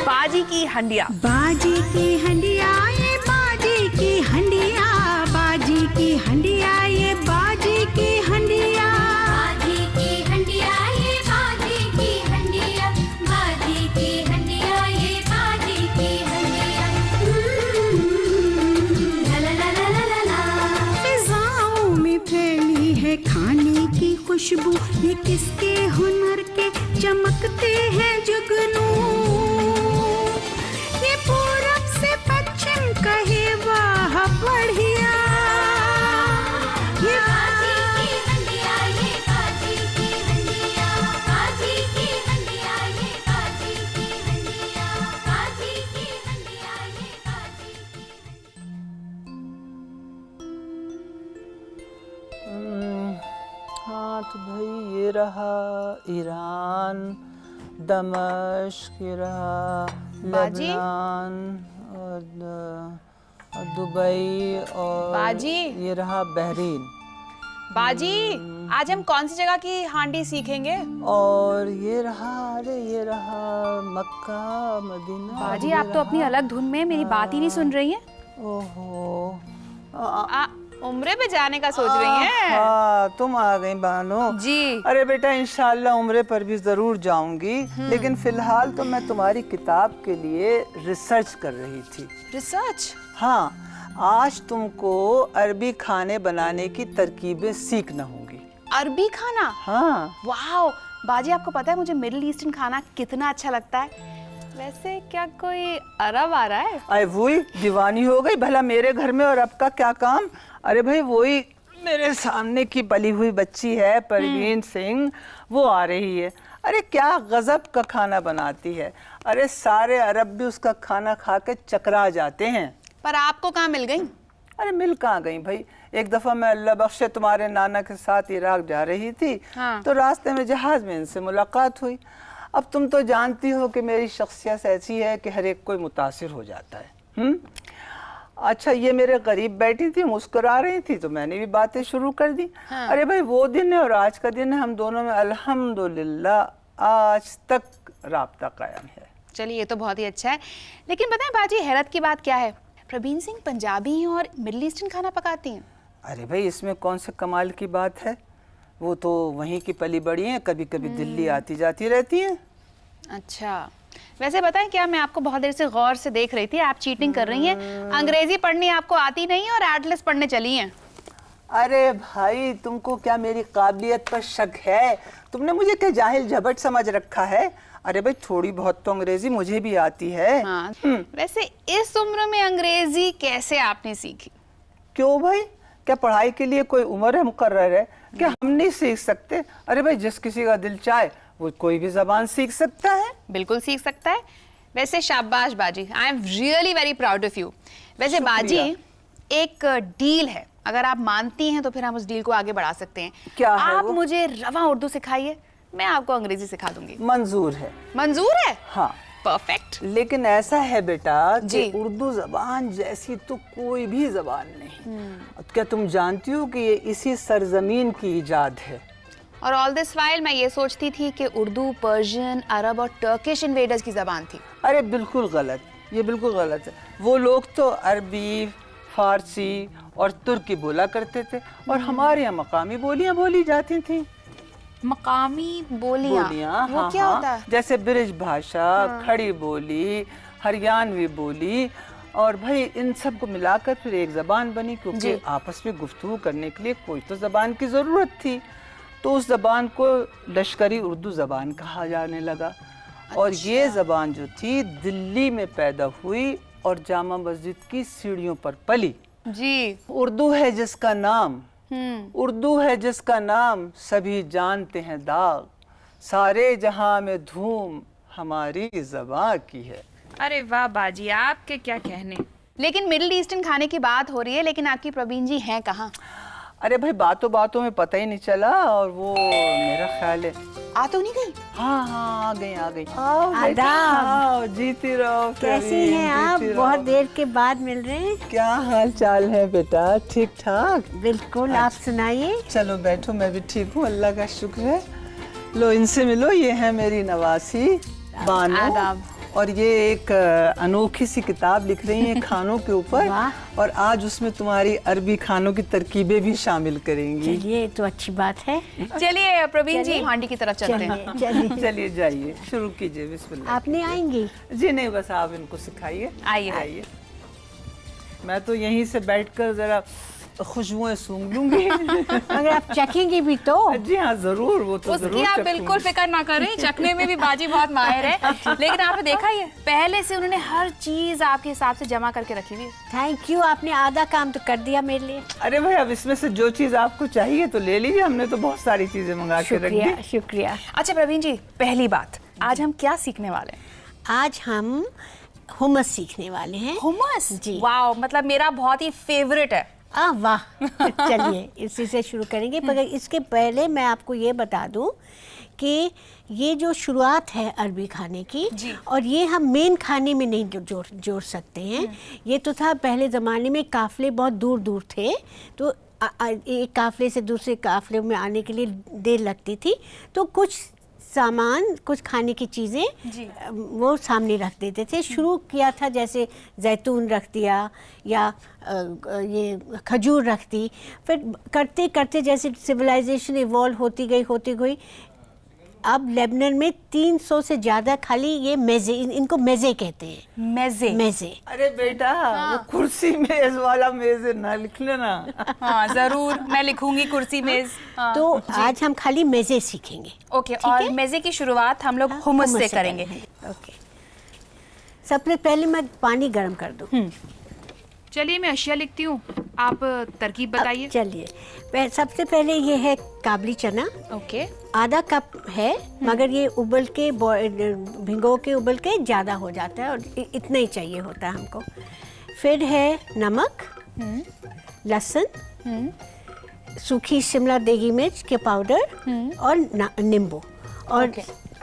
बाजी की हंडिया, बाजी की हंडिया, ये बाजी की हंडिया, बाजी की हंडिया, ये बाजी की हंडिया, बाजी की हंडिया, ये बाजी की हंडिया, बाजी की हंडिया, ये बाजी की हंडिया। ला ला ला ला ला ला। फिजाओं में फैली है खाने की खुशबू, ये किसके हुनर के चमकते हैं जुगनू। ये पूरब से पश्चिम कहे वाह बढ़िया, ये बाजी की हंडिया, ये बाजी की हंडिया, बाजी की हंडिया, ये बाजी की हंडिया, बाजी की हंडिया, ये बाजी की हंडिया। हाँ तो भाई ये रहा ईरान, दमश्क, ये रहा बाजी? लेबनान और दुबई और बाजी? ये रहा बहरीन बाजी आज हम कौन सी जगह की हांडी सीखेंगे? और ये रहा, अरे ये रहा मक्का मदीना। बाजी ये आप तो अपनी रहा- अलग धुन में मेरी बात ही नहीं सुन रही हैं। ओहो उम्रे पे जाने का सोच रही हैं? हाँ तुम आ गई बानो जी। अरे बेटा इंशाल्लाह उम्रे पर भी जरूर जाऊंगी, लेकिन फिलहाल तो मैं तुम्हारी किताब के लिए रिसर्च कर रही थी। रिसर्च? हाँ आज तुमको अरबी खाने बनाने की तरकीबें सीखना होंगी। अरबी खाना? हाँ वाह बाजी आपको पता है मुझे मिडिल ईस्टर्न खाना कितना अच्छा लगता है। वैसे क्या कोई अरब आ रहा है? अरे वही दीवानी हो गई, भला मेरे घर में और अब का क्या काम। अरे भाई वही मेरे सामने की पली हुई बच्ची है परवीन सिंह, वो आ रही है। अरे क्या गजब का खाना बनाती है, अरे सारे अरब भी उसका खाना खा के चकरा जाते हैं। पर आपको कहाँ मिल गई? अरे मिल कहाँ गई भाई, एक दफा मैं अल्लाह बख्शे तुम्हारे नाना के साथ इराक जा रही थी। हाँ। तो रास्ते में जहाज में इनसे मुलाकात हुई। अब तुम तो जानती हो कि मेरी शख्सियत ऐसी है कि हर एक कोई मुतासिर हो जाता है। अच्छा ये मेरे करीब बैठी थी, मुस्कुरा रही थी, तो मैंने भी बातें शुरू कर दी। हाँ। अरे भाई वो दिन है और आज का दिन है, हम दोनों में अल्हम्दुलिल्लाह आज तक राब्ता कायम है। चलिए ये तो बहुत ही अच्छा है। लेकिन पता है बाजी हैरत की बात क्या है, प्रवीण सिंह पंजाबी हैं और मिडिल ईस्टर्न खाना पकाती हैं। अरे भाई इसमें कौन से कमाल की बात है, वो तो वहीं की पली बड़ी हैं, कभी कभी दिल्ली आती जाती रहती हैं। अच्छा वैसे बताएं क्या, मैं आपको बहुत देर से गौर से देख रही थी, आप चीटिंग कर रही हैं। अंग्रेजी पढ़नी आपको आती नहीं और एटलस पढ़ने चली हैं। अरे भाई तुमको क्या मेरी काबिलियत पर शक है? तुमने मुझे क्या जाहिल झबट समझ रखा है? अरे भाई थोड़ी बहुत तो अंग्रेजी मुझे भी आती है। हाँ। वैसे इस उम्र में अंग्रेजी कैसे आपने सीखी? क्यों भाई, क्या पढ़ाई के लिए कोई उम्र है मुकर्रर है? क्या हम नहीं सीख सकते? अरे भाई जिस किसी का दिल चाहे वो कोई भी जबान सीख सकता है। बिल्कुल सीख सकता है। वैसे शाबाश बाजी, I am really very proud of you. वैसे बाजी एक डील है, अगर आप मानती हैं तो फिर हम उस डील को आगे बढ़ा सकते हैं। क्या है आप वो? मुझे रवा उर्दू सिखाइए, मैं आपको अंग्रेजी सिखा दूंगी। मंजूर है। मंजूर है? हाँ परफेक्ट। लेकिन ऐसा है बेटा कि जी। उर्दू जबान जैसी तो कोई भी जबान नहीं। क्या तुम जानती हो कि ये इसी सरजमीन की इजाद है? और ऑल दिस वाइल मैं ये सोचती थी कि उर्दू पर्शियन, अरब और टर्किश इन्वेडर्स की जबान थी। अरे बिल्कुल गलत, ये बिल्कुल गलत है। वो लोग तो अरबी, फारसी और तुर्की बोला करते थे और हमारे यहाँ मकामी बोलियाँ बोली जाती थी। मकामी बोलियाँ? वो हाँ, क्या हाँ, होता है? जैसे ब्रिज भाषा, खड़ी बोली, हरियाणवी बोली, और भाई इन सब को मिलाकर फिर एक जबान बनी, क्योंकि आपस में गुफ्तगू करने के लिए कोई तो जबान की जरूरत थी। तो उस जबान को लश्करी उर्दू जबान कहा जाने लगा। और ये जबान जो थी दिल्ली में पैदा हुई और जामा मस्जिद की सीढ़ियों पर पली। जी। उर्दू है जिसका नाम, उर्दू है जिसका नाम, सभी जानते हैं दाग, सारे जहां में धूम हमारी ज़बां की है। अरे वाह बाजी, आपके क्या कहने। लेकिन मिडिल ईस्टर्न खाने की बात हो रही है, लेकिन आपकी प्रवीण जी हैं कहाँ? अरे भाई बातों बातों में पता ही नहीं चला, और वो मेरा ख्याल है आ तो नहीं गई? हाँ हाँ, आ गई आ गई। आओ बेटा, आदाब। आओ, जीती रहो। कैसी प्रवीण, हैं आप? जीती रहो। बहुत देर के बाद मिल रहे हैं। क्या हाल चाल है बेटा? ठीक ठाक? बिल्कुल, आप सुनाइए। चलो बैठो, मैं भी ठीक हूँ, अल्लाह का शुक्र है। लो इनसे मिलो, ये है मेरी नवासी बानो, आदाब। और ये एक अनोखी सी किताब लिख रही हैं खानों के ऊपर, वाह। और आज उसमें तुम्हारी अरबी खानों की तरकीबें भी शामिल करेंगी। चलिए, तो अच्छी बात है। चलिए प्रवीण जी, हांडी की तरफ चलते हैं। चलिए, चलिए जाइए, शुरू कीजिए, बिस्मिल्लाह। आप नहीं आएंगी? जी नहीं, बस आप इनको सिखाइए। आइए। आइए, मैं तो यहीं से बैठकर जरा खुशबुएं सूंघ लूंगी। मगर आप चखेंगी भी तो। जी हाँ, जरूर, वो तो उसकी जरूर आप चखूंगी। बिल्कुल फिक्र ना करें, चखने में भी बाजी बहुत माहिर है। लेकिन आपने देखा ये पहले से उन्होंने हर चीज आपके हिसाब से जमा करके रखी हुई है। थैंक यू, आपने आधा काम तो कर दिया मेरे लिए। अरे भाई, अब इसमें से जो चीज आपको चाहिए तो ले लीजिए, हमने तो बहुत सारी चीजें मंगा के रख शुक्रिया, दी। शुक्रिया। अच्छा प्रवीण जी, पहली बात, आज हम क्या सीखने वाले हैं? आज हम हुमस सीखने वाले हैं। हुमस जी। वाओ, मतलब मेरा बहुत ही फेवरेट है। वाह। चलिए, इसी से शुरू करेंगे, मगर इसके पहले मैं आपको ये बता दूं कि ये जो शुरुआत है अरबी खाने की, जी। और ये हम मेन खाने में नहीं जोड़ सकते हैं। ये तो था पहले ज़माने में, काफ़िले बहुत दूर दूर थे, तो एक काफ़िले से दूसरे काफ़िले में आने के लिए देर लगती थी, तो कुछ सामान, कुछ खाने की जी। चीज़ें वो सामने रख देते थे। शुरू किया था जैसे जैतून रख दिया, या ये खजूर रख दी। फिर करते करते जैसे सिविलाइजेशन इवॉल्व होती गई, अब लेबनान में 300 से ज़्यादा खाली ये मेज़े, इनको मेज़े कहते हैं। मेज़े। मेज़े। अरे बेटा, वो कुर्सी मेज वाला मेज ना लिख लेना। हाँ जरूर, मैं लिखूंगी कुर्सी मेज। हाँ। तो आज हम खाली मेज़े सीखेंगे। ओके, और मेज़े की शुरुआत हम लोग हुमस से करेंगे। ओके, सबसे पहले मैं पानी गर्म कर दूँ। चलिए, मैं अशिया लिखती हूँ, आप तरकीब बताइए। चलिए, सबसे पहले ये है काबली चना, ओके। आधा कप है, मगर ये उबल के भिगो के उबल के ज़्यादा हो जाता है, और इतना ही चाहिए होता है हमको। फिर है नमक, लहसुन, सूखी शिमला देगी मिर्च के पाउडर, और नींबू, और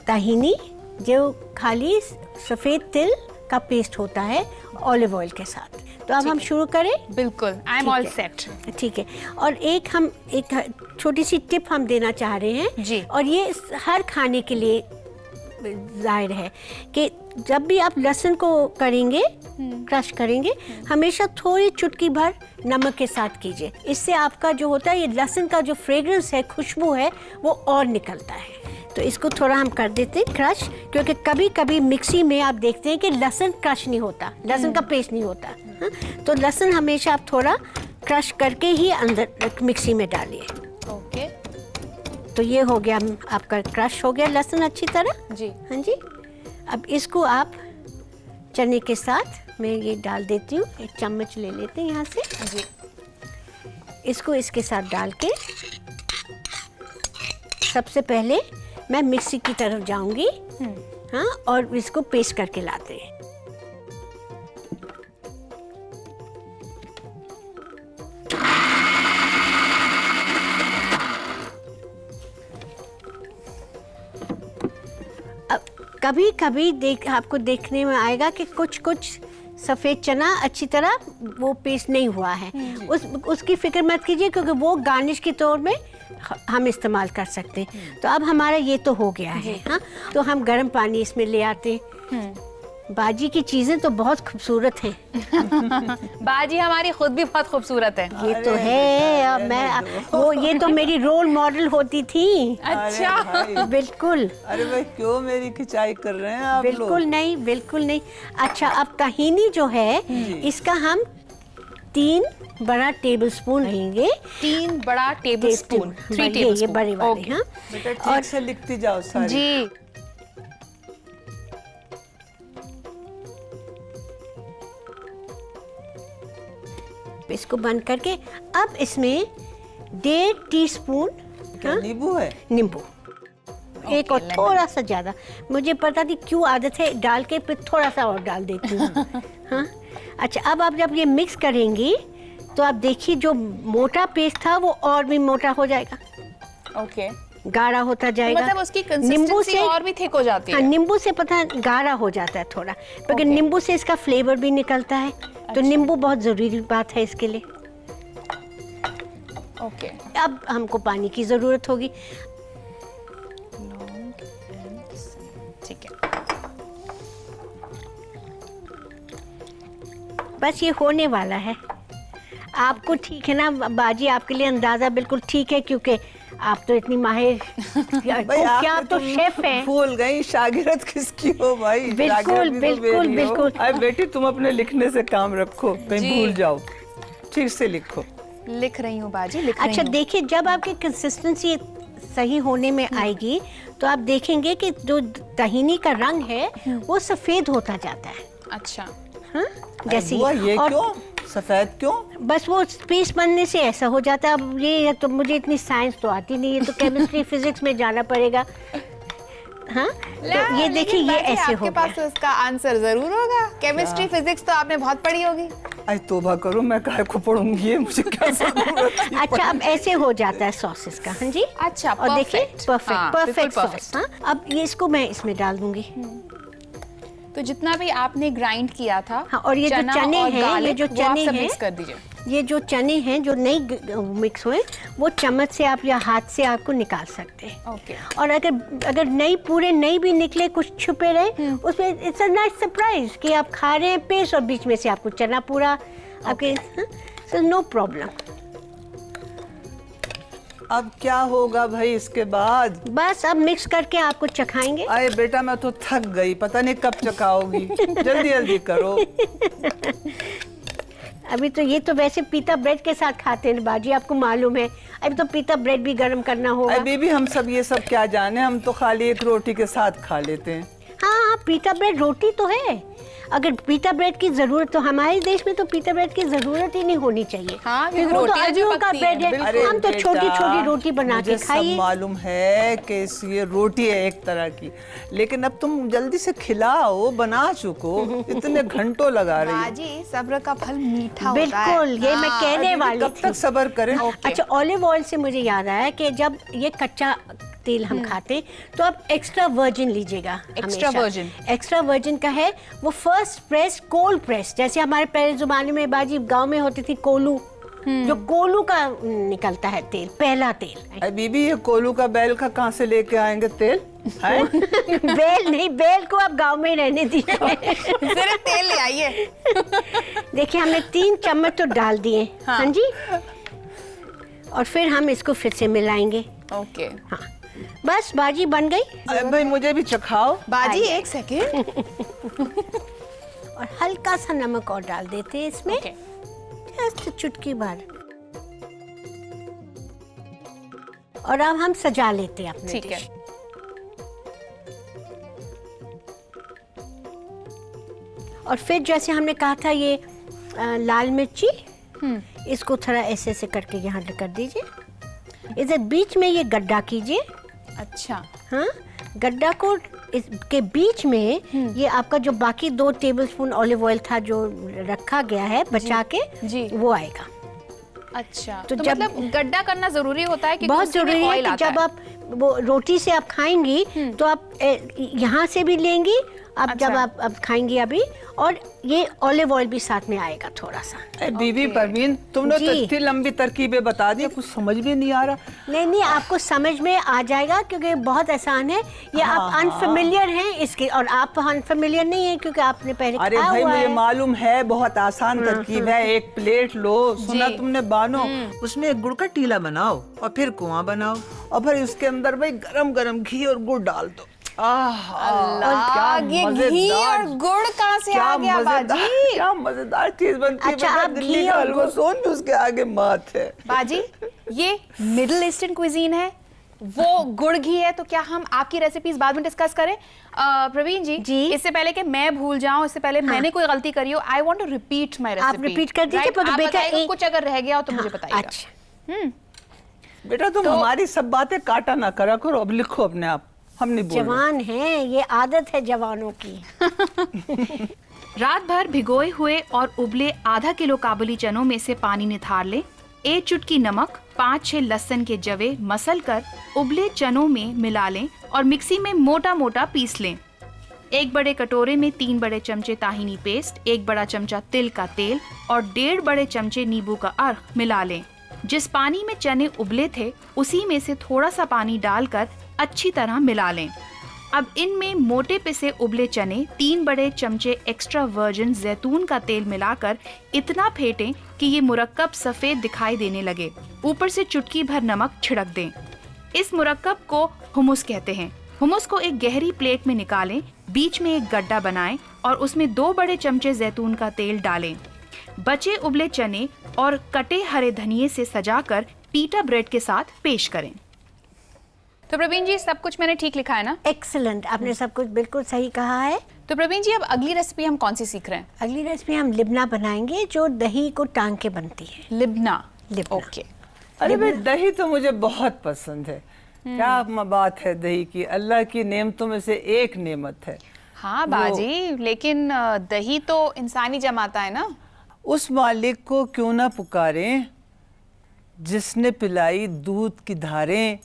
ताहीनी, जो खाली सफ़ेद तिल का पेस्ट होता है ऑलिव ऑयल के साथ। तो अब हम शुरू करें। बिल्कुल, आई एम ऑल सेट। ठीक है, और एक छोटी सी टिप हम देना चाह रहे हैं जी। और ये हर खाने के लिए जाहिर है कि जब भी आप लहसुन को करेंगे, क्रश करेंगे, हमेशा थोड़ी चुटकी भर नमक के साथ कीजिए। इससे आपका जो होता है, ये लहसुन का जो फ्रेग्रेंस है, खुशबू है, वो और निकलता है। तो इसको थोड़ा हम कर देते हैं क्रश, क्योंकि कभी कभी मिक्सी में आप देखते हैं कि लहसुन क्रश नहीं होता, लहसुन का पेस्ट नहीं होता। हाँ? तो लहसुन हमेशा आप थोड़ा क्रश करके ही अंदर मिक्सी में डालिए। ओके, तो ये हो गया, आपका क्रश हो गया लहसुन अच्छी तरह। जी। हाँ जी, अब इसको आप चने के साथ मैं ये डाल देती हूँ, एक चम्मच ले लेते हैं यहाँ से जी। इसको इसके साथ डाल के सबसे पहले मैं मिक्सी की तरफ जाऊंगी। हाँ, और इसको पेस्ट करके लाते हैं। अब कभी कभी आपको देखने में आएगा कि कुछ सफ़ेद चना अच्छी तरह वो पेस्ट नहीं हुआ है, उसकी फिक्र मत कीजिए, क्योंकि वो गार्निश के तौर में हम इस्तेमाल कर सकते हैं। तो अब हमारा ये तो हो गया है। हाँ, तो हम गर्म पानी इसमें ले आते हैं। बाजी की चीज़ें तो बहुत खूबसूरत हैं। बाजी हमारी खुद भी बहुत खूबसूरत है। ये तो है, ये तो मेरी रोल मॉडल होती थी। अच्छा। अरे भाई, बिल्कुल। अरे भाई, क्यों मेरी खिंचाई कर रहे हैं आप लोग? बिल्कुल नहीं, बिल्कुल नहीं। अच्छा, अब ताहीनी जो है, इसका हम 3 बड़ा टेबल स्पून लेंगे। 3 बड़ा टेबल स्पून, 3 टेबल ये बड़े वाले। हाँ, बेटा ठीक से लिखती जाओ सारी। जी। इसको बंद करके अब इसमें 1.5 टीस्पून क्या नींबू है? नींबू, एक और थोड़ा सा ज़्यादा, मुझे पता नहीं क्यों आदत है डाल के फिर थोड़ा सा और डाल देती हूँ। हाँ, अच्छा, अब आप जब ये मिक्स करेंगी तो आप देखिए जो मोटा पेस्ट था वो और भी मोटा हो जाएगा, ओके, गाढ़ा होता जाएगा। मतलब उसकी कंसिस्टेंसी और भी थिक हो जाती हाँ, है। नींबू से पता है गाढ़ा हो जाता है थोड़ा, क्योंकि Okay. नींबू से इसका फ्लेवर भी निकलता है। तो नींबू बहुत जरूरी बात है इसके लिए। ओके, अब हमको पानी की जरूरत होगी। ठीक है। बस ये होने वाला है। आपको ठीक है ना बाजी, आपके लिए अंदाजा बिल्कुल ठीक है, क्योंकि आप तो इतनी माहिर क्या आप तो शेफ हैं। भूल गई शागिर्द किसकी हो भाई? बिल्कुल, शागिर्द भी तो बिल्कुल, मेरी हो। बिल्कुल। अरे बेटी तुम अपने लिखने से काम रखो, कहीं जी। भूल जाओ, ठीक से लिखो। लिख रही हूँ बाजी, लिख रही अच्छा हूँ। देखिए, जब आपकी कंसिस्टेंसी सही होने में आएगी तो आप देखेंगे कि जो तहीनी का रंग है वो सफेद होता जाता है। अच्छा, हाँ? जैसे बुआ, ये और क्यों सफेद क्यों? बस वो स्पेस बनने से ऐसा हो जाता है। अब ये तो मुझे इतनी साइंस तो आती नहीं है, तो केमिस्ट्री फिजिक्स में जाना पड़ेगा। हाँ, तो ये देखिए ये ऐसे हो आपके पास गया। तो इसका आंसर जरूर होगा। केमिस्ट्री फिजिक्स तो आपने बहुत पढ़ी होगी। अरे तौबा करो, मैं काहे को पढ़ूंगी, ये मुझे क्या जरूरत थी? अच्छा, अब ऐसे हो जाता है सॉसेस का। हाँ जी, अच्छा, और देखिए perfect। परफेक्ट हाँ, परफेक्ट बिल्कुल सॉस। हाँ, अब ये इसको मैं इसमें डाल दूंगी। तो जितना भी आपने ग्राइंड किया था, हाँ, और ये जो चना चने और हैं, ये garlic, जो वो आप चने सब हैं, मिक्स कर दीजिए। ये जो चने हैं जो नहीं मिक्स हुए, वो चम्मच से आप या हाथ से आपको निकाल सकते हैं। ओके, और अगर नहीं पूरे नहीं भी निकले, कुछ छुपे रहे, उसमें इट्स अ नाइस सरप्राइज कि आप खा रहे हैं पेस्ट और बीच में से आपको चना पूरा आपके, सो नो प्रॉब्लम। अब क्या होगा भाई इसके बाद? बस अब मिक्स करके आपको चखाएंगे। अरे बेटा मैं तो थक गई, पता नहीं कब चखाओगी, जल्दी जल्दी करो। अभी तो ये तो वैसे पीता ब्रेड के साथ खाते हैं बाजी, आपको मालूम है। अभी तो पीता ब्रेड भी गर्म करना होगा। अरे बीबी हम सब ये सब क्या जाने, हम तो खाली एक रोटी के साथ खा लेते हैं। हाँ, पीता ब्रेड रोटी तो है। अगर पीता ब्रेड की जरूरत, तो हमारे देश में तो पीता ब्रेड की जरूरत ही नहीं होनी चाहिए। हाँ, क्योंकि वो तो रोटियां जो आलू का पकती हैं, ब्रेड है। अरे हम तो बेटा, छोटी छोटी रोटी बना के मुझे सब खाइए। मालूम है कि ये रोटी है एक तरह की, लेकिन अब तुम जल्दी से खिलाओ, बना चुको, इतने घंटों लगा रही हो। बाजी, सब्र का फल मीठा होता है। बिल्कुल, ये मैं कहने अरे वाली कब थी। तक सब्र करें? अच्छा, ऑलिव ऑयल से मुझे याद आया कि जब ये कच्चा तेल हम खाते हैं, तो आप एक्स्ट्रा वर्जिन लीजिएगा। Extra virgin? एक्स्ट्रा वर्जिन का है वो फर्स्ट प्रेस, कोल्ड प्रेस। जैसे हमारे पहले जमाने में बाजी गांव में होती थी कोलू, जो कोलू का निकलता है तेल, पहला तेल। अरे बीबी ये कोलू का बैल का कहाँ से लेके आएंगे तेल? हैं? बेल नहीं, बेल को आप गांव में ही रहने दीजिए। सिर्फ तेल ले आइए। देखिए हमने 3 चम्मच तो डाल दिए। हाँ। हाँ जी, और फिर हम इसको फिर से मिलाएंगे। ओके, हाँ, बस बाजी बन गई। अरे भाई मुझे भी चखाओ। बाजी आइए। एक सेकेंड। और हल्का सा नमक और डाल देते हैं इसमें। ओके, जस्ट चुटकी भर। और अब हम सजा लेते हैं अपने ठीक है। डिश। और फिर जैसे हमने कहा था ये लाल मिर्ची, इसको थोड़ा ऐसे ऐसे करके यहाँ कर दीजिए। इधर बीच में ये गड्ढा कीजिए। अच्छा, हाँ, गड्ढा को इसके बीच में ये आपका जो बाकी 2 टेबलस्पून ऑलिव ऑयल था जो रखा गया है बचा के, जी। वो आएगा। अच्छा, तो तो जब- मतलब गड्ढा करना जरूरी होता है कि बहुत जरूरी है कि जब आप वो रोटी से आप खाएंगी तो आप यहाँ से भी लेंगी, अब अच्छा। जब आप खाएंगी अभी, और ये ऑलिव ऑयल भी साथ में आएगा थोड़ा सा। अरे बीबी परवीन, तुमने तो जी। इतनी लंबी तरकीबें बता दी, कुछ समझ में नहीं आ रहा। नहीं नहीं, आपको समझ में आ जाएगा क्योंकि बहुत आसान है ये। आप अनफेमिलियर हैं इसके, और आप अनफेमिलियर नहीं है क्योंकि आपने पहले अरे खाया भाई हुआ मुझे है। मालूम है, बहुत आसान तरकीब है। एक प्लेट लो, सुना जी। तुमने बानो, उसमें एक गुड़ का टीला बनाओ और फिर कुआं बनाओ, और फिर उसके अंदर भाई गरम गरम घी और गुड़ डाल दो। अल्लाह, ये घी और गुड़ कहाँ से आ गया बाजी? क्या मजेदार चीज बनती है। अच्छा, बेटा, आप दिल्ली घी का और हलवा गुड़- सोन भी उसके आगे मात है। बाजी, ये मिडिल ईस्टर्न क्विजीन है, वो गुड़ घी है, तो क्या हम आपकी रेसिपीज बाद में डिस्कस करें? प्रवीण जी, जी। इससे पहले कि मैं भूल जाऊं, इससे पहले मैंने कोई गलती करी हो, I want to repeat my recipe. repeat कर दीजिए, पर आप बेटा बताइएगा, एक- कुछ अगर रह गया हो तो मुझे बताइएगा। अच्छा, बेटा तुम हमारी सब बातें काटा ना करा करो, अब लिखो अपने आप। हम नहीं बोल रहे। जवान हैं, ये आदत है जवानों की। रात भर भिगोए हुए और उबले आधा किलो काबुली चनों में से पानी निथार लें। 1 चुटकी नमक, 5-6 लहसुन के जवे मसल कर उबले चनों में मिला लें और मिक्सी में मोटा मोटा पीस लें। 1 बड़े कटोरे में 3 बड़े चमचे ताहीनी पेस्ट, 1 बड़ा चमचा तिल का तेल और 1.5 बड़े चमचे नींबू का अर्क मिला लें। जिस पानी में चने उबले थे उसी में से थोड़ा सा पानी डालकर अच्छी तरह मिला लें। अब इनमें मोटे पिसे उबले चने, 3 बड़े चमचे एक्स्ट्रा वर्जिन जैतून का तेल मिलाकर इतना फेंटें कि ये मुरक्कब सफेद दिखाई देने लगे। ऊपर से चुटकी भर नमक छिड़क दें। इस मुरक्कब को हुमुस कहते हैं। हुमुस को एक गहरी प्लेट में निकालें, बीच में एक गड्ढा बनाएं और उसमें 2 बड़े चमचे जैतून का तेल डालें। बचे उबले चने और कटे हरे धनिये से सजाकर पीटा ब्रेड के साथ पेश करें। तो प्रवीण जी, सब कुछ मैंने ठीक लिखा है ना? एक्सीलेंट, आपने सब कुछ बिल्कुल सही कहा है। तो प्रवीण जी, अब अगली रेसिपी हम कौन सी सीख रहे हैं? अगली रेसिपी हम लिबना बनाएंगे, जो दही को टांग के बनती है। लिबना। लिबना। ओके। अरे भाई, दही तो मुझे बहुत पसंद है। क्या बात है दही की, अल्लाह की नेमतों में से एक नेमत है। हाँ बाजी, लेकिन दही तो इंसानी जमाता है ना। उस मालिक को क्यों ना पुकारें जिसने पिलाई दूध की धारें,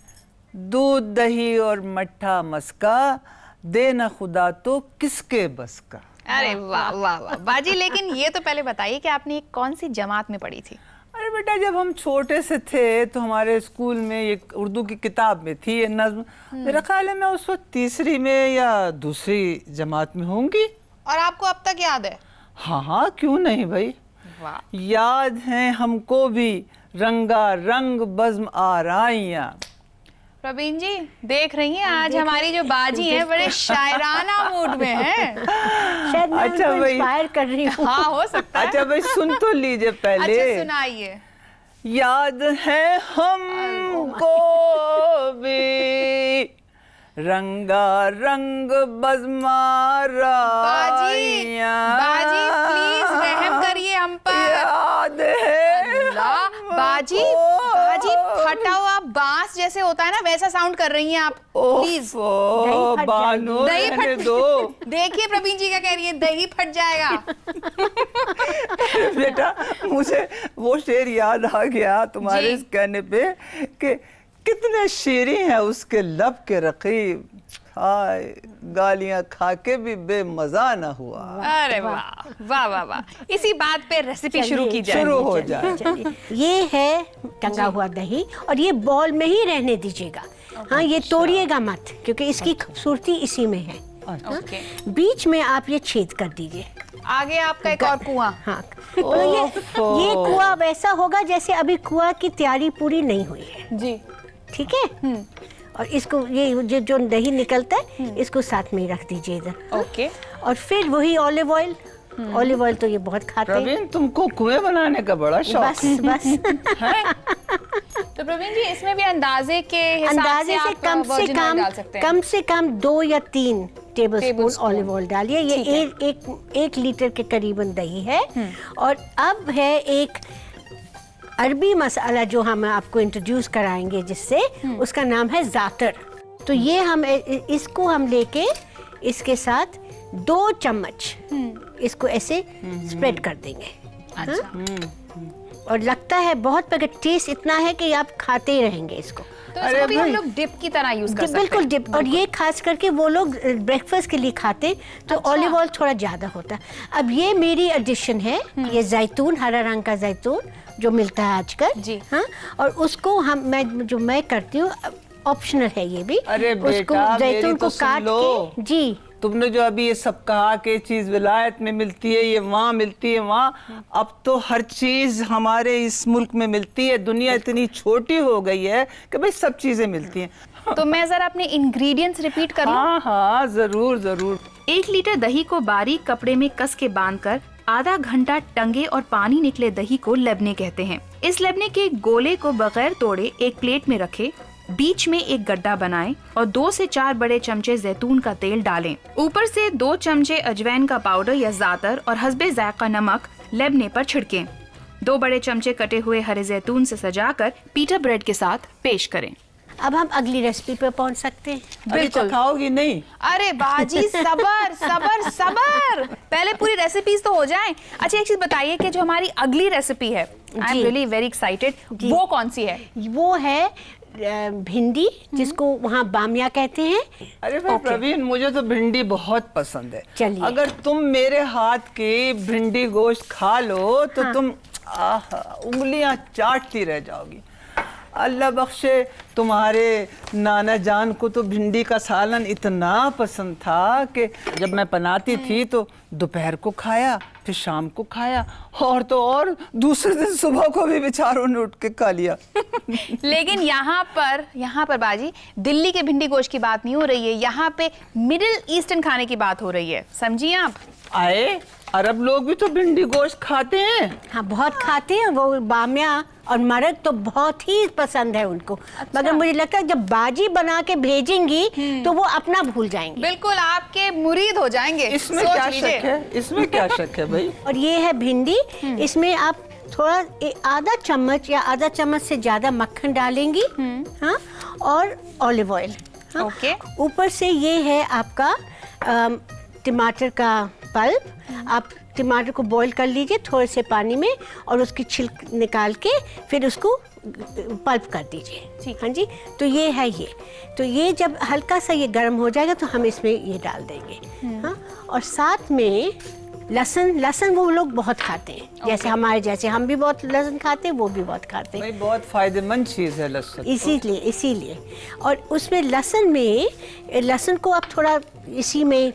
दूध दही और मट्ठा मस्का, दे ना खुदा तो किसके बस का। अरे वाह वाह वाह बाजी, लेकिन ये तो पहले बताइए कि आपने कौन सी जमात में पढ़ी थी? अरे बेटा, जब हम छोटे से थे तो हमारे स्कूल में एक उर्दू की किताब में थी ये नज्म। मेरा ख्याल है मैं उस वक्त 3री में या 2री जमात में होंगी। और आपको अब तक याद है? हाँ हाँ, क्यों नहीं भाई, वाह। याद है हमको भी रंगा रंग बज़्म आराइयाँ। प्रवीण जी, देख रही हैं आज हमारी जो बाजी है बड़े शायराना मूड में है। शायद मैं अच्छा उनको भाई। इंस्पायर कर रही हूँ। हाँ, हो सकता है। अच्छा भाई, सुन तो लीजिए पहले। अच्छा, सुनाइए। याद है हमको भी रंगा रंग बज़्मारा। बाजी प्लीज रहम करिए हम पर। याद है अल्लाह, बाजी बाजी फटा हुआ बांस जैसे होता है ना, वैसा साउंड कर रही हैं आप। प्लीज। ओफो, फट बानो दही रहने फट दो। देखिए प्रवीण जी क्या कह रही है, दही फट जाएगा। बेटा, मुझे वो शेर याद आ गया तुम्हारे जी। इस कहने पे कि कितने शीरी हैं उसके लब के रकीब, हाय गालियां खा के भी बेमजा ना हुआ। अरे वाह वाह वाह वाह। इसी बात पे रेसिपी शुरू की जाए। शुरू हो जाए। चलिए, ये है टंगा हुआ दही और ये बॉल में ही रहने दीजिएगा। हाँ, ये तोड़िएगा मत, क्योंकि इसकी खूबसूरती इसी में है। ओके। बीच में आप ये छेद कर दीजिए। आगे आपका एक और कुआं। हाँ, तो ये कुआं वैसा होगा जैसे अभी कुआं की तैयारी पूरी नहीं हुई है। जी। ठीक है। और इसको ये जो दही निकलता है इसको साथ में ही रख दीजिए इधर। ओके। और फिर वही ऑलिव ऑयल। ऑलिव ऑयल तो ये बहुत खाते हैं। प्रवीण, तुमको कुएं बनाने का बड़ा शौक बस है। बस तो प्रवीण जी, इसमें भी अंदाजे के हिसाब से अंदाजे से आप virgin oil डाल सकते हैं। कम से कम 2 या 3 टेबलस्पून टेबलस्पून। ऑलिव ऑयल डालिए। ये ठीक है। एक लीटर के करीबन दही है। और अब है एक अरबी मसाला जो हम आपको इंट्रोड्यूस कराएंगे, जिससे उसका नाम है ज़ातर। तो ये हम इसको हम लेके इसके साथ 2 चम्मच इसको ऐसे स्प्रेड कर देंगे। और लगता है बहुत, मगर टेस्ट इतना है कि आप खाते ही रहेंगे इसको। तो इसको भी हम लोग डिप की तरह यूज कर सकते हैं। बिल्कुल डिप। और ये खास करके वो लोग ब्रेकफास्ट के लिए खाते, तो ऑलिव ऑयल थोड़ा ज़्यादा होता है। अब ये मेरी एडिशन है, ये जैतून, हरा रंग का जैतून जो मिलता है आजकल। जी। हाँ, और उसको मैं करती हूँ, ऑप्शनल है ये भी। अरे बेटा, मेरी तो सुन लो। जी, तुमने जो अभी ये सब कहा कि चीज विलायत में मिलती है, ये वहाँ मिलती है वहाँ, अब तो हर चीज हमारे इस मुल्क में मिलती है। दुनिया इतनी छोटी हो गई है कि भाई सब चीजें मिलती हैं। तो मैं जरा अपने इंग्रेडिएंट्स रिपीट कर लूं? हाँ हाँ, जरूर जरूर। 1 लीटर दही को बारीक कपड़े में कस के बांधकर आधा घंटा टंगे और पानी निकले दही को लेबने कहते हैं। इस लेबने के गोले को बगैर तोड़े एक प्लेट में रखें, बीच में एक गड्ढा बनाएं और 2 से 4 बड़े चमचे जैतून का तेल डालें। ऊपर से 2 चमचे अजवाइन का पाउडर या ज़ातर और हस्बे जायका नमक लेबने पर छिड़कें। 2 बड़े चमचे कटे हुए हरे जैतून से सजाकर पीटा ब्रेड के साथ पेश करें। अब हम अगली रेसिपी पे पहुंच सकते हैं। अभी तो खाओगी नहीं? अरे बाजी सबर सबर सबर, पहले पूरी रेसिपीज तो हो जाएं। अच्छा एक चीज बताइए कि जो हमारी अगली रेसिपी है, आई एम जी। रियली वेरी एक्साइटेड, जी। वो कौन सी है? वो है भिंडी, जिसको वहाँ बामिया कहते हैं। अरे भाई प्रवीण, मुझे तो भिंडी बहुत पसंद है। चलिए। अगर तुम मेरे हाथ की भिंडी गोश्त खा लो तो हाँ। तुम उंगलियां चाटती रह जाओगी। अल्लाह बख्शे, तुम्हारे नाना जान को तो भिंडी का सालन इतना पसंद था कि जब मैं बनाती थी तो दोपहर को खाया, फिर शाम को खाया, और तो और दूसरे दिन सुबह को भी बेचारों ने उठ के खा लिया। लेकिन यहाँ पर बाजी दिल्ली के भिंडी गोश्त की बात नहीं हो रही है, यहाँ पे मिडिल ईस्टर्न खाने की बात हो रही है, समझिए आप। आए अरब लोग भी तो भिंडी गोश्त खाते हैं। हाँ, बहुत खाते हैं वो। बामिया और मरग तो बहुत ही पसंद है उनको। अच्छा। मगर मुझे लगता है जब बाजी बना के भेजेंगी तो वो अपना भूल जाएंगे। बिल्कुल आपके मुरीद हो जाएंगे। इसमें सोच क्या लीजिए। शक है? इसमें क्या शक है भाई? और ये है भिंडी, इसमें आप थोड़ा आधा चम्मच या आधा चम्मच से ज्यादा मक्खन डालेंगी। हाँ, और ऑलिव ऑयल। हाँ? ओके। ऊपर से ये है आपका टमाटर का पल्प। आप टमाटर को बॉईल कर लीजिए थोड़े से पानी में और उसकी छिलक निकाल के फिर उसको पल्प कर दीजिए। ठीक। हाँ जी, तो ये है ये। तो ये जब हल्का सा ये गर्म हो जाएगा तो हम इसमें ये डाल देंगे। हाँ, और साथ में लहसुन वो लोग बहुत खाते हैं, जैसे हमारे जैसे हम भी बहुत लहसुन खाते हैं, वो भी बहुत खाते हैं। भाई बहुत फायदेमंद चीज है लहसुन। इसीलिए और उसमें लहसुन को आप थोड़ा इसी में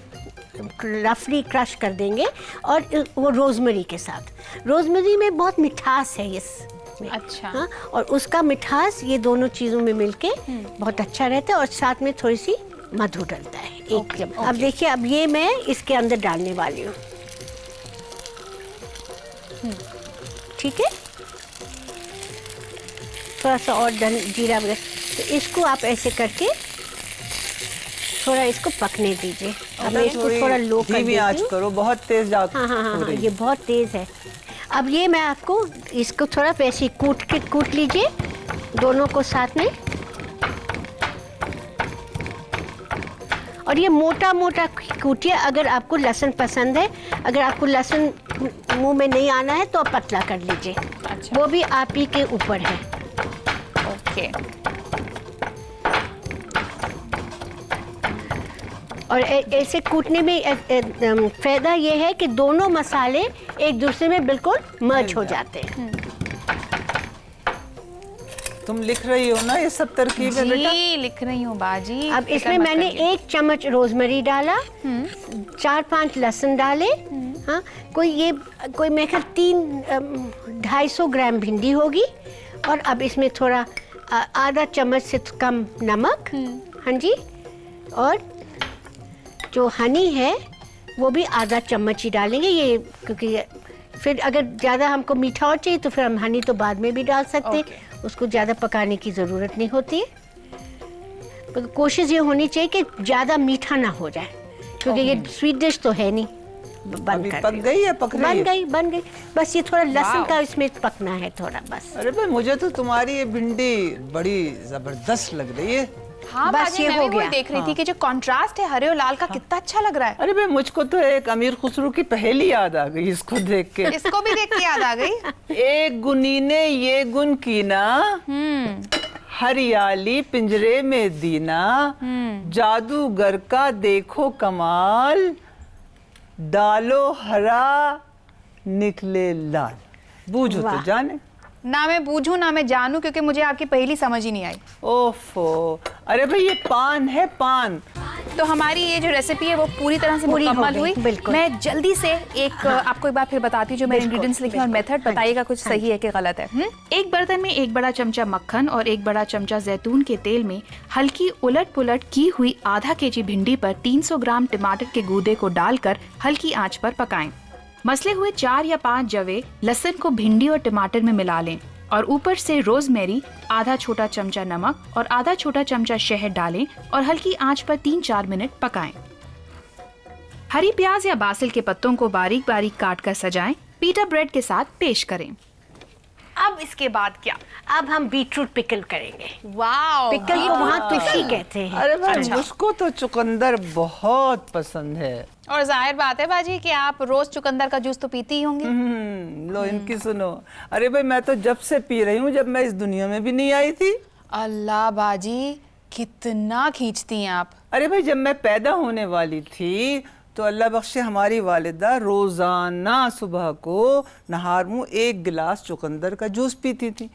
रफली क्रश कर देंगे, और वो रोजमेरी के साथ। रोजमेरी में बहुत मिठास है इसमें। अच्छा। हाँ, और उसका मिठास ये दोनों चीज़ों में मिलके बहुत अच्छा रहता है, और साथ में थोड़ी सी मधु डलता है एक चम्मच। अब देखिए, अब ये मैं इसके अंदर डालने वाली हूँ। ठीक है, थोड़ा सा और जीरा वगैरह, तो इसको आप ऐसे करके थोड़ा इसको पकने दीजिए। अब मैं इसको थोड़ा लो कर धीमी आंच देती हूँ। करो, बहुत तेज आग हाँ हाँ हो हाँ, रही ये बहुत तेज है। अब ये मैं आपको इसको थोड़ा वैसे कूट लीजिए दोनों को साथ में, और ये मोटा मोटा कूटिए। अगर आपको लहसुन पसंद है, अगर आपको लहसुन मुंह में नहीं आना है तो आप पतला कर लीजिए। अच्छा। वो भी आप ही के ऊपर है। ओके। और ऐसे कूटने में फायदा ये है कि दोनों मसाले एक दूसरे में बिल्कुल मर्ज हो जाते हैं। तुम लिख रही हो ना ये सब तरकीबें बेटा? जी लिख रही हूँ बाजी। अब फिक्र इसमें मत मैंने करिए। 1 चम्मच रोजमेरी डाला, 4-5 लहसुन डाले। हाँ, कोई मेरे ख्याल 250 ग्राम भिंडी होगी। और अब इसमें थोड़ा आधा चम्मच से कम नमक। हाँ जी, और जो हनी है वो भी आधा चम्मच ही डालेंगे, ये क्योंकि फिर अगर ज़्यादा हमको मीठा और चाहिए तो फिर हम हनी तो बाद में भी डाल सकते हैं। उसको ज़्यादा पकाने की ज़रूरत नहीं होती है। पर कोशिश ये होनी चाहिए कि ज़्यादा मीठा ना हो जाए, क्योंकि ये स्वीट डिश तो है नहीं। बन अभी कर पक गई है? पक रही है? बन गई। बस ये थोड़ा लहसुन का इसमें पकना है थोड़ा बस। अरे भाई, मुझे तो तुम्हारी ये भिंडी बड़ी जबरदस्त लग रही है। हाँ बस बाजी, ये मैं हो भी वही गया। देख रही थी कि जो कंट्रास्ट है हरे और लाल का कितना अच्छा लग रहा है। अरे भाई, मुझको तो एक अमीर खुसरो की पहेली याद आ गई इसको देख के। इसको भी देख के याद आ गई। एक गुनी ने ये गुन कीना, हरियाली पिंजरे में दीना, जादूगर का देखो कमाल, डालो हरा निकले लाल। बूझो तो वाह। जाने। ना मैं बूझूं ना मैं जानूं, क्योंकि मुझे आपकी पहली समझ ही नहीं आई। ओफो, अरे भाई ये पान है, पान। तो हमारी ये जो रेसिपी है वो पूरी तरह से पूरी हो मुकम्मल गई, हुई। बिल्कुल। मैं जल्दी से आपको एक बार फिर बताती हूँ जो मैंने बिल्कुल, इंग्रेडिएंट्स लिखे और बिल्कुल। मेथड बताइएगा कुछ सही है कि गलत है। एक बर्तन में 1 बड़ा चमचा मक्खन और 1 बड़ा चमचा जैतून के तेल में हल्की उलट पुलट की हुई आधा केजी भिंडी पर 300 ग्राम टमाटर के गूदे को डालकर हल्की आंच पर पकाएं। मसले हुए 4 या 5 जवे लहसुन को भिंडी और टमाटर में मिला लें और ऊपर से रोजमेरी, आधा छोटा चमचा नमक और आधा छोटा चमचा शहद डालें और हल्की आंच पर 3-4 मिनट पकाएं। हरी प्याज या बासिल के पत्तों को बारीक बारीक काट कर सजाएं, पीटा ब्रेड के साथ पेश करें। अब इसके बाद क्या? अब हम बीटरूट पिकल करेंगे। वाओ, पिकल को वहाँ तुलसी कहते हैं। अरे भाई मुझको तो चुकंदर बहुत पसंद है। और जाहिर बात है बाजी कि आप रोज चुकंदर का जूस तो पीती ही होंगी। लो इनकी सुनो। अरे भाई मैं तो जब से पी रही हूँ, जब मैं इस दुनिया में भी नहीं आई थी। अल्लाह बाजी, कितना खींचती हैं आप। अरे भाई जब मैं पैदा होने वाली थी तो अल्लाह बख्शे हमारी वालिदा रोज़ाना सुबह को नहार मुँह 1 गिलास चुकंदर का जूस पीती थी।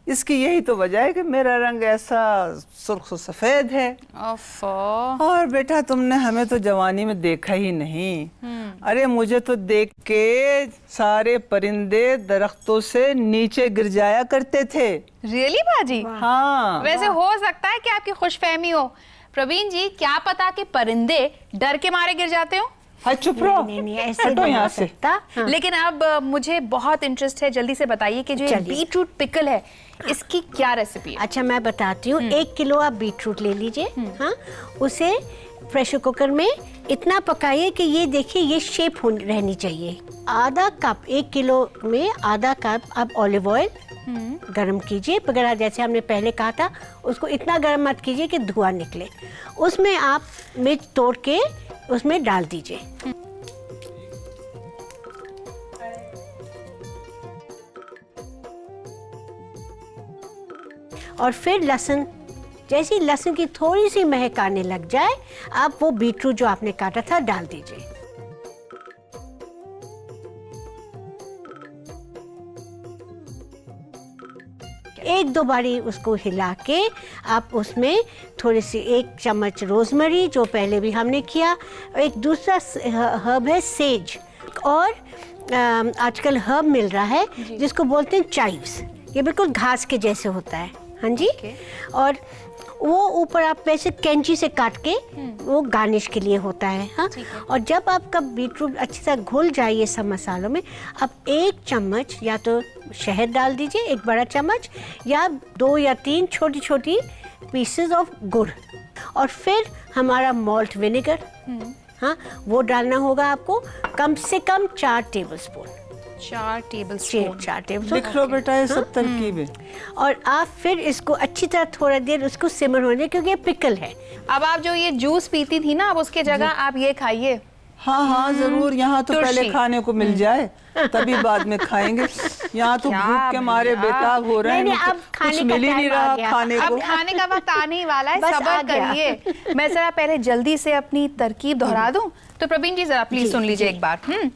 इसकी यही तो वजह है कि मेरा रंग ऐसा सुर्ख सफ़ेद है। ओफो। और बेटा तुमने हमें तो जवानी में देखा ही नहीं। अरे मुझे तो देख के सारे परिंदे दरख्तों से नीचे गिर जाया करते थे। रियली बाजी? हाँ। वैसे हो सकता है कि आपकी खुशफहमी हो प्रवीण जी, क्या पता कि परिंदे डर के मारे गिर जाते हो। हाँ चुप रहो। नहीं ऐसे हटो नहीं यहाँ हो से। सकता। हाँ। लेकिन अब मुझे बहुत इंटरेस्ट है, जल्दी से बताइए कि जो ये चलिए। बीटरूट पिकल है इसकी क्या रेसिपी है? अच्छा मैं बताती हूँ। 1 किलो आप बीटरूट ले लीजिए। हाँ, उसे प्रेशर कुकर में इतना पकाइए कि ये देखिए ये शेप रहनी चाहिए। आधा कप, 1 किलो में आधा कप आप ऑलिव ऑयल गरम कीजिए। बगैर जैसे हमने पहले कहा था, उसको इतना गरम मत कीजिए कि धुआं निकले। उसमें आप मिर्च तोड़ के उसमें डाल दीजिए। और फिर लहसुन, जैसे ही लहसुन की थोड़ी सी महक आने लग जाए, आप वो बीटरूट जो आपने काटा था डाल दीजिए। एक दो बारी उसको हिला के आप उसमें थोड़ी सी 1 चम्मच रोजमेरी, जो पहले भी हमने किया। एक दूसरा हर्ब है सेज, और आजकल हर्ब मिल रहा है जिसको बोलते हैं चाइव्स। ये बिल्कुल घास के जैसे होता है। हाँ जी। और वो ऊपर आप वैसे कैंची से काट के वो गार्निश के लिए होता है। हाँ। और जब आपका बीटरूट अच्छी तरह घुल जाए ये सब मसालों में, आप 1 चम्मच या तो शहद डाल दीजिए, 1 बड़ा चम्मच, या 2 या 3 छोटी छोटी पीसेस ऑफ गुड़। और फिर हमारा मॉल्ट विनेगर, हाँ, वो डालना होगा आपको कम से कम 4 टेबलस्पून। 4 टेबलस्पून। 4 टेबलस्पून। लिख लो बेटा ये सब तरकीबें। और आप फिर इसको अच्छी तरह थोड़ा देर उसको सिमर होने, क्योंकि ये पिकल है। अब आप जो ये जूस पीती थी ना, अब उसके जगह आप ये खाइए। हाँ हाँ जरूर। यहाँ तो तुलसी। पहले खाने को मिल जाए तभी बाद में खाएंगे। यहाँ तो क्या भूख के मारे भैया। बेताब हो रहे हैं। नहीं, मुझे अब खाने कुछ का मिल ही नहीं टाइम आ रहा गया। खाने को। अब खाने का वक्त आने ही वाला है, बस आ सब्र गया। करिए। मैं जरा पहले जल्दी से अपनी तरकीब दोहरा दूं। तो प्रवीण जी जरा प्लीज सुन लीजिए एक बार।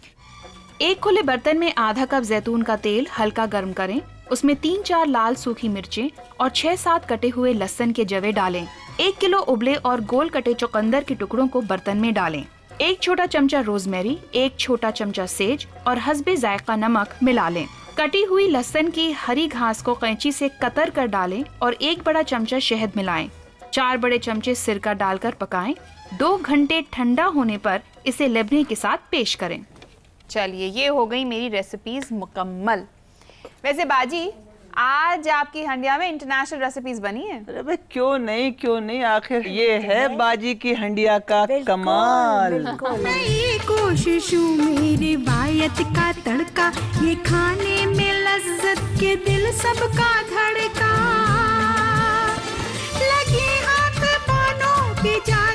एक खुले बर्तन में आधा कप जैतून का तेल हल्का गर्म करें। उसमें 3-4 लाल सूखी मिर्चें और 6-7 कटे हुए लहसुन के जवे डालें। 1 किलो उबले और गोल कटे चुकंदर के टुकड़ों को बर्तन में डालें। 1 छोटा चमचा रोजमेरी, 1 छोटा चमचा सेज और हस्बे जायका नमक मिला लें। कटी हुई लहसुन की हरी घास को कैंची से कतर कर डालें और 1 बड़ा चमचा शहद मिलाएं। 4 बड़े चमचे सिरका डालकर पकाएं। 2 घंटे ठंडा होने पर इसे लेबने के साथ पेश करें। चलिए, ये हो गई मेरी रेसिपीज मुकम्मल। वैसे बाजी, आज आपकी हंडिया में इंटरनेशनल रेसिपीज बनी है। अरे भाई क्यों नहीं, आखिर ये है बाजी की हंडिया का कमाल। नई कोशिशों में रिवायत का तड़का, ये खाने में लज्जत के दिल सबका धड़का। लगे हाथ बानों पे जा